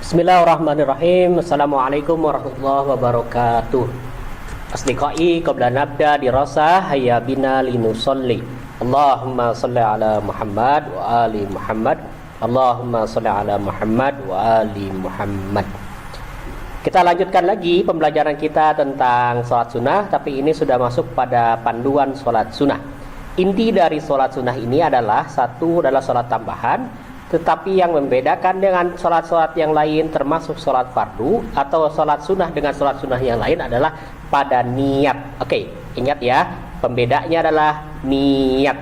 Bismillahirrahmanirrahim. Assalamualaikum warahmatullahi wabarakatuh. Asdiqai qabla nabda dirasah hayya bina linusolli. Allahumma salli ala Muhammad wa ali Muhammad. Allahumma salli ala Muhammad wa ali Muhammad. Kita lanjutkan lagi pembelajaran kita tentang sholat sunnah, tapi ini sudah masuk pada panduan sholat sunnah. Inti dari sholat sunnah ini adalah satu adalah sholat tambahan, tetapi yang membedakan dengan sholat-sholat yang lain termasuk sholat fardu atau sholat sunnah dengan sholat sunnah yang lain adalah pada niat. Oke, ingat ya, pembedanya adalah niat.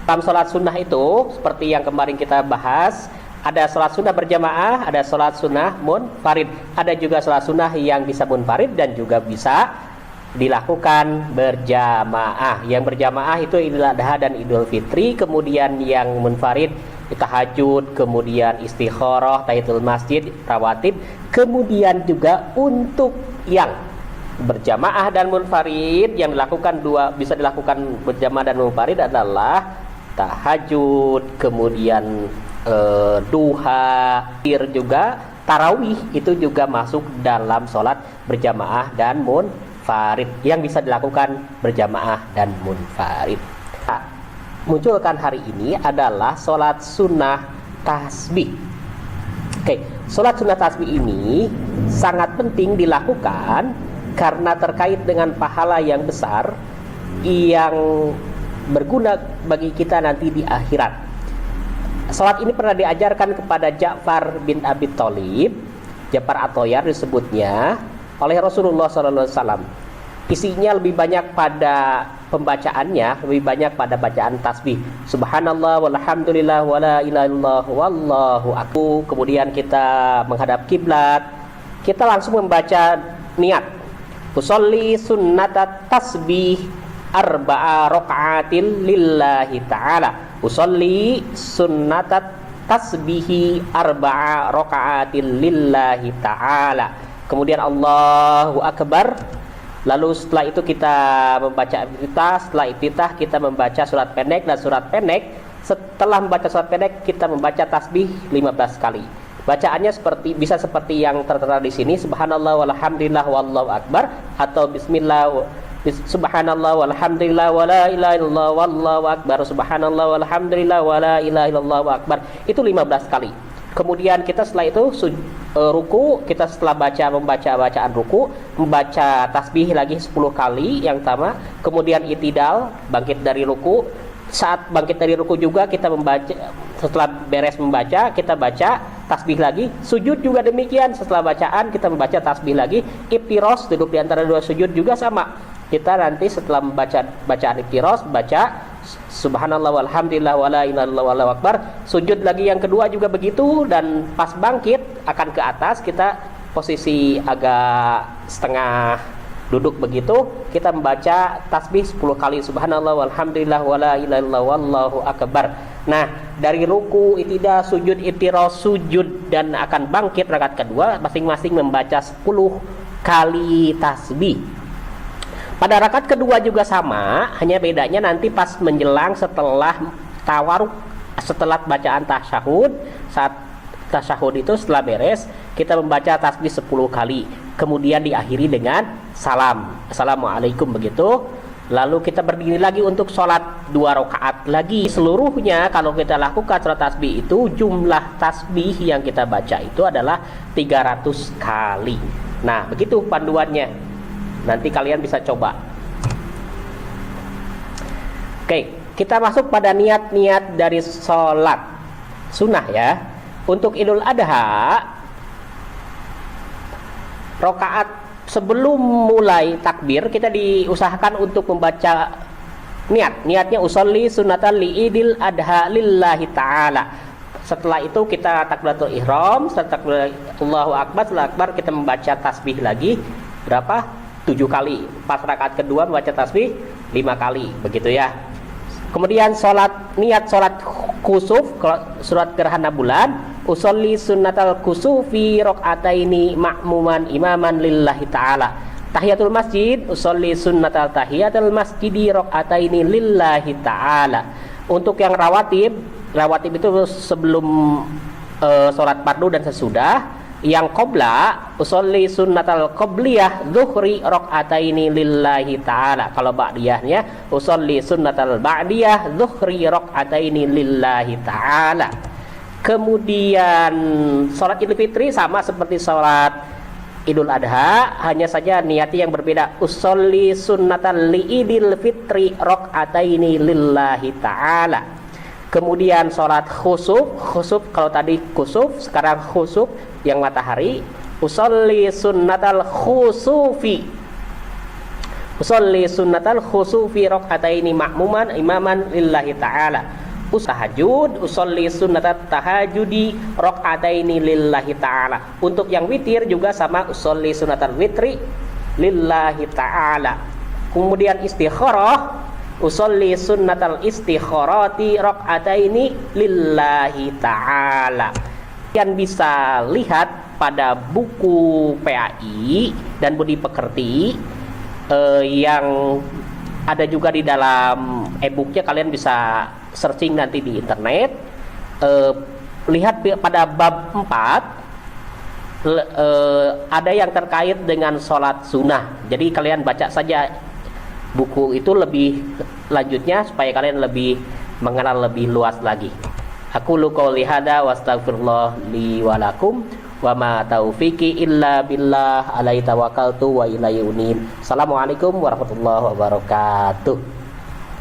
Dalam sholat sunnah itu seperti yang kemarin kita bahas, ada sholat sunnah berjamaah, ada sholat sunnah munfarid, ada juga sholat sunnah yang bisa munfarid dan juga bisa dilakukan berjamaah. Yang berjamaah itu Idul Adha dan Idul Fitri, kemudian yang munfarid tahajud, kemudian istikharah, tahiyatul masjid, rawatib. Kemudian juga untuk yang berjamaah dan munfarid yang dilakukan bisa dilakukan berjamaah dan munfarid adalah tahajud, kemudian duha, juga tarawih itu juga masuk dalam sholat berjamaah dan munfarid yang bisa dilakukan berjamaah dan munfarid. Munculkan hari ini adalah sholat sunnah tasbih. Oke, sholat sunnah tasbih ini sangat penting dilakukan karena terkait dengan pahala yang besar yang berguna bagi kita nanti di akhirat. Sholat ini pernah diajarkan kepada Ja'far bin Abi Thalib, Ja'far At-Thayyar disebutnya, oleh Rasulullah SAW. Isinya lebih banyak pada pembacaannya, lebih banyak pada bacaan tasbih. Subhanallah walhamdulillah wala ilaha illallah wallahu akbar. Kemudian kita menghadap kiblat. Kita langsung membaca niat. Usolli sunnatat tasbih arba'a raq'atin lillahi ta'ala. Usolli sunnatat tasbihi arba'a raq'atin lillahi ta'ala. Kemudian Allahu akbar. Lalu setelah itu kita membaca iftitah, setelah iftitah kita membaca surat pendek, dan surat pendek setelah membaca surat pendek kita membaca tasbih 15 kali. Bacaannya bisa seperti yang tertera di sini, subhanallah walhamdulillah wallahu akbar, atau bismillah subhanallah walhamdulillah wala ilaha illallah wallahu akbar, subhanallah walhamdulillah wala ilaha illallah akbar. Itu 15 kali. Kemudian kita setelah itu ruku, kita setelah membaca bacaan ruku, membaca tasbih lagi 10 kali yang pertama. Kemudian itidal, bangkit dari ruku. Saat bangkit dari ruku juga kita membaca, setelah beres membaca kita baca tasbih lagi. Sujud juga demikian, setelah bacaan kita membaca tasbih lagi. Iftiros, duduk di antara dua sujud juga sama. Kita nanti setelah membaca bacaan iftiros baca subhanallah walhamdulillah wala ilaha illallah wallahu akbar. Sujud lagi yang kedua juga begitu, dan pas bangkit akan ke atas kita posisi agak setengah duduk begitu, kita membaca tasbih 10 kali subhanallah walhamdulillah wala ilaha illallah wallahu akbar. Nah, dari ruku, itida, sujud, iftiros, sujud dan akan bangkit rakaat kedua masing-masing membaca 10 kali tasbih. Pada rakaat kedua juga sama, hanya bedanya nanti pas menjelang setelah tawaruk, setelah bacaan tasyahud. Saat tasyahud itu setelah beres, kita membaca tasbih 10 kali. Kemudian diakhiri dengan salam. Assalamualaikum begitu. Lalu kita berdiri lagi untuk sholat 2 rakaat lagi. Seluruhnya kalau kita lakukan sholat tasbih itu, jumlah tasbih yang kita baca itu adalah 300 kali. Nah, begitu panduannya. Nanti kalian bisa coba. Oke, kita masuk pada niat-niat dari sholat sunnah ya. Untuk Idul Adha, rakaat sebelum mulai takbir kita diusahakan untuk membaca niatnya usolli sunnatan li Idul Adha lillahi ta'ala. Setelah itu kita takbiratul ihram, setelah takbir Allahu akbar, Allahu akbar kita membaca tasbih lagi berapa? 7 kali. Pas rakaat kedua membaca tasbih 5 kali, begitu ya. Kemudian niat sholat kusuf, surat gerhana bulan, usolli sunnatal kusufi rakaataini ma'muman imaman lillahi ta'ala. Tahiyatul masjid, usolli sunnatal tahiyatul masjidi rakaataini lillahi ta'ala. Untuk yang rawatib itu sebelum sholat fardu dan sesudah. Yang qabla usolli sunnatal qabliyah zuhri rakaataini lillahi ta'ala. Kalau ba'diyahnya usolli sunnatal ba'diyah zuhri rakaataini lillahi ta'ala. Kemudian sholat Idul Fitri sama seperti sholat Idul Adha, hanya saja niatnya yang berbeda. Usolli sunnatal li Idul Fitri rakaataini lillahi ta'ala. Kemudian sholat khusuf kalau tadi kusuf, sekarang khusuf yang matahari. Usolli sunnatal khusufi rakaataini ma'muman imaman lillahi ta'ala. Tahajud usolli sunnatat tahajudi rakaataini lillahi ta'ala. Untuk yang witir juga sama, usolli sunnatal witri lillahi ta'ala. Kemudian istikharah usolli sunnatal istikharati rakaataini lillahi ta'ala. Kalian bisa lihat pada buku PAI dan Budi Pekerti yang ada juga di dalam e-booknya. Kalian bisa searching nanti di internet. Lihat pada bab 4 ada yang terkait dengan sholat sunnah. Jadi kalian baca saja buku itu lebih lanjutnya supaya kalian lebih mengenal lebih luas lagi. Aku qouli hada wa astaghfirullah li wa lakum wa ma taufiqi illa billah alaihi tawakkaltu wa ilaihi unib. Assalamualaikum warahmatullahi wabarakatuh.